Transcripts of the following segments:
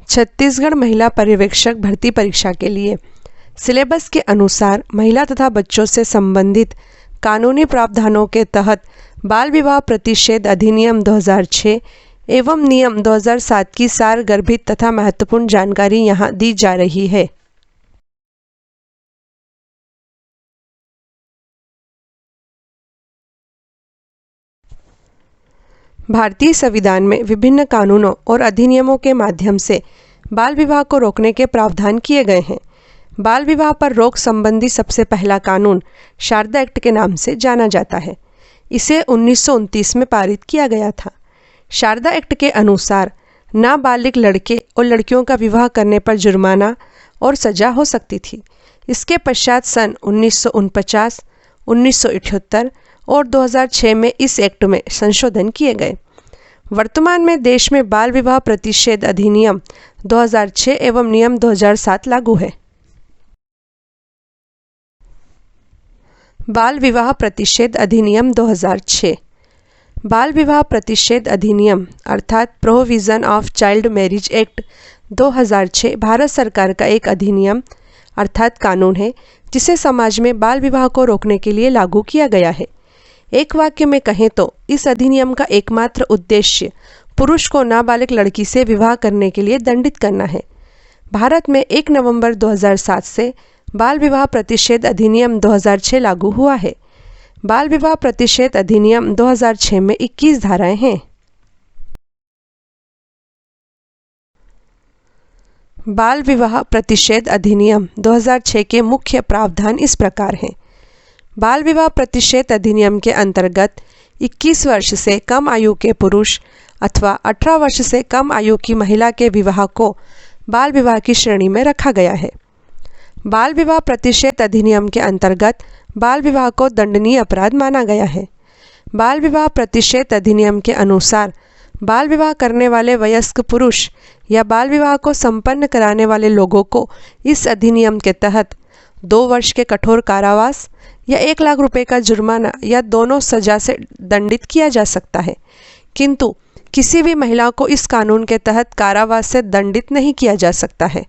छत्तीसगढ़ महिला पर्यवेक्षक भर्ती परीक्षा के लिए सिलेबस के अनुसार महिला तथा बच्चों से संबंधित कानूनी प्रावधानों के तहत बाल विवाह प्रतिषेध अधिनियम 2006 एवं नियम 2007 की सारगर्भित तथा महत्वपूर्ण जानकारी यहाँ दी जा रही है। भारतीय संविधान में विभिन्न कानूनों और अधिनियमों के माध्यम से बाल विवाह को रोकने के प्रावधान किए गए हैं। बाल विवाह पर रोक संबंधी सबसे पहला कानून शारदा एक्ट के नाम से जाना जाता है। इसे 1929 में पारित किया गया था। शारदा एक्ट के अनुसार नाबालिग लड़के और लड़कियों का विवाह करने पर जुर्माना और सजा हो सकती थी। इसके पश्चात सन 1949, 1978 और 2006 में इस एक्ट में संशोधन किए गए। वर्तमान में देश में बाल विवाह प्रतिषेध अधिनियम 2006 एवं नियम 2007 लागू है। बाल विवाह प्रतिषेध अधिनियम 2006। बाल विवाह प्रतिषेध अधिनियम अर्थात prohibition of child marriage act 2006 Bharat सरकार का एक अधिनियम अर्थात कानून है जिसे समाज में बाल विवाह को रोकने के लिए लागू किया गया है। एक वाक्य में कहें तो इस अधिनियम का एकमात्र उद्देश्य पुरुष को नाबालिग लड़की से विवाह करने के लिए दंडित करना है। भारत में 1 नवंबर 2007 से बाल विवाह प्रतिषेध अधिनियम 2006 लागू हुआ है। बाल विवाह प्रतिषेध अधिनियम 2006 में 21 धाराएं हैं। बाल विवाह प्रतिषेध अधिनियम 2006 के मुख्य प्रावधान इस प्रकार हैं। बाल विवाह प्रतिषेध अधिनियम के अंतर्गत 21 वर्ष से कम आयु के पुरुष अथवा 18 वर्ष से कम आयु की महिला के विवाह को बाल विवाह की श्रेणी में रखा गया है। बाल विवाह प्रतिषेध अधिनियम के अंतर्गत बाल विवाह को दंडनीय अपराध माना गया है। बाल विवाह प्रतिषेध अधिनियम के अनुसार बाल विवाह करने वाले वयस्क पुरुष या बाल विवाह को संपन्न कराने वाले लोगों को इस अधिनियम के तहत 2 वर्ष के कठोर कारावास या 1 लाख रुपए का जुर्माना या दोनों सजा से दंडित किया जा सकता है, किंतु किसी भी महिला को इस कानून के तहत कारावास से दंडित नहीं किया जा सकता है।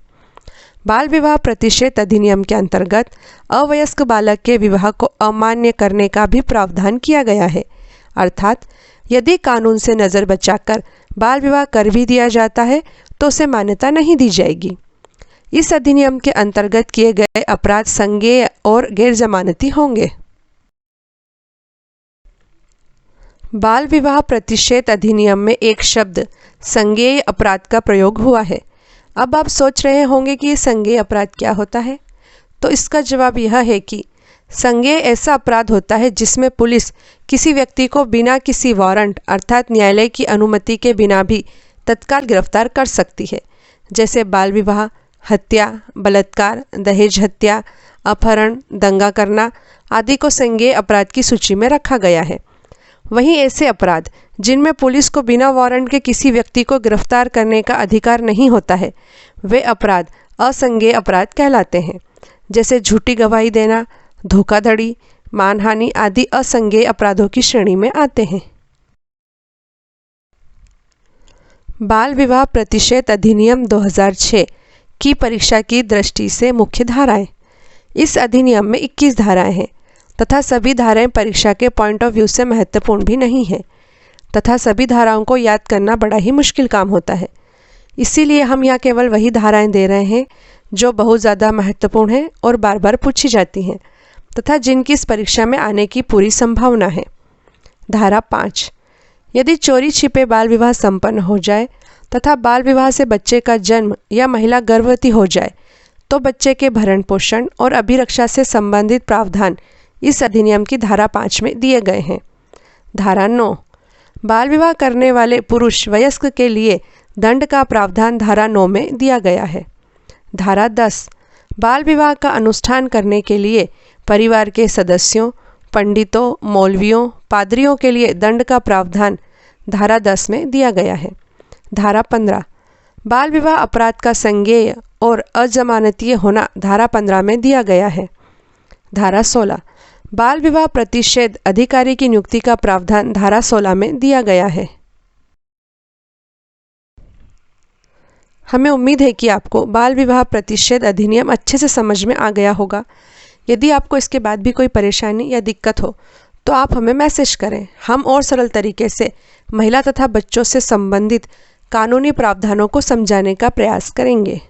बाल विवाह प्रतिषेध अधिनियम के अंतर्गत अवयस्क बालक के विवाह को अमान्य करने का भी प्रावधान किया गया है, अर्थात यदि कानून से नज़र बचाकर बाल विवाह कर भी दिया जाता है तो उसे मान्यता नहीं दी जाएगी। इस अधिनियम के अंतर्गत किए गए अपराध संज्ञेय और गैर जमानती होंगे। बाल विवाह प्रतिषेध अधिनियम में एक शब्द संज्ञेय अपराध का प्रयोग हुआ है। अब आप सोच रहे होंगे कि ये संज्ञेय अपराध क्या होता है, तो इसका जवाब यह है कि संज्ञेय ऐसा अपराध होता है जिसमें पुलिस किसी व्यक्ति को बिना किसी वारंट अर्थात न्यायालय की अनुमति के बिना भी तत्काल गिरफ्तार कर सकती है, जैसे बाल विवाह, हत्या, बलात्कार, दहेज हत्या, अपहरण, दंगा करना आदि को संज्ञेय अपराध की सूची में रखा गया है। वहीं ऐसे अपराध जिनमें पुलिस को बिना वारंट के किसी व्यक्ति को गिरफ्तार करने का अधिकार नहीं होता है, वे अपराध असंज्ञेय अपराध कहलाते हैं, जैसे झूठी गवाही देना, धोखाधड़ी, मानहानि आदि असंज्ञेय अपराधों की श्रेणी में आते हैं। बाल विवाह प्रतिषेध अधिनियम 2006 की परीक्षा की दृष्टि से मुख्य धाराएं। इस अधिनियम में 21 धाराएं हैं तथा सभी धाराएं परीक्षा के पॉइंट ऑफ व्यू से महत्वपूर्ण भी नहीं है तथा सभी धाराओं को याद करना बड़ा ही मुश्किल काम होता है। इसीलिए हम यहाँ केवल वही धाराएं दे रहे हैं जो बहुत ज़्यादा महत्वपूर्ण हैं और बार बार पूछी जाती हैं तथा जिनकी इस परीक्षा में आने की पूरी संभावना है। धारा 5, यदि चोरी छिपे बाल विवाह संपन्न हो जाए तथा बाल विवाह से बच्चे का जन्म या महिला गर्भवती हो जाए तो बच्चे के भरण पोषण और अभिरक्षा से संबंधित प्रावधान इस अधिनियम की धारा 5 में दिए गए हैं। धारा 9, बाल विवाह करने वाले पुरुष वयस्क के लिए दंड का प्रावधान धारा 9 में दिया गया है। धारा 10, बाल विवाह का अनुष्ठान करने के लिए परिवार के सदस्यों, पंडितों, मौलवियों, पादरियों के लिए दंड का प्रावधान धारा 10 में दिया गया है। धारा 15, बाल विवाह अपराध का संज्ञेय और अजमानतीय होना धारा 15 में दिया गया है। धारा 16, बाल विवाह प्रतिषेध अधिकारी की नियुक्ति का प्रावधान धारा 16 में दिया गया है। हमें उम्मीद है कि आपको बाल विवाह प्रतिषेध अधिनियम अच्छे से समझ में आ गया होगा। यदि आपको इसके बाद भी कोई परेशानी या दिक्कत हो तो आप हमें मैसेज करें। हम और सरल तरीके से महिला तथा बच्चों से संबंधित कानूनी प्रावधानों को समझाने का प्रयास करेंगे।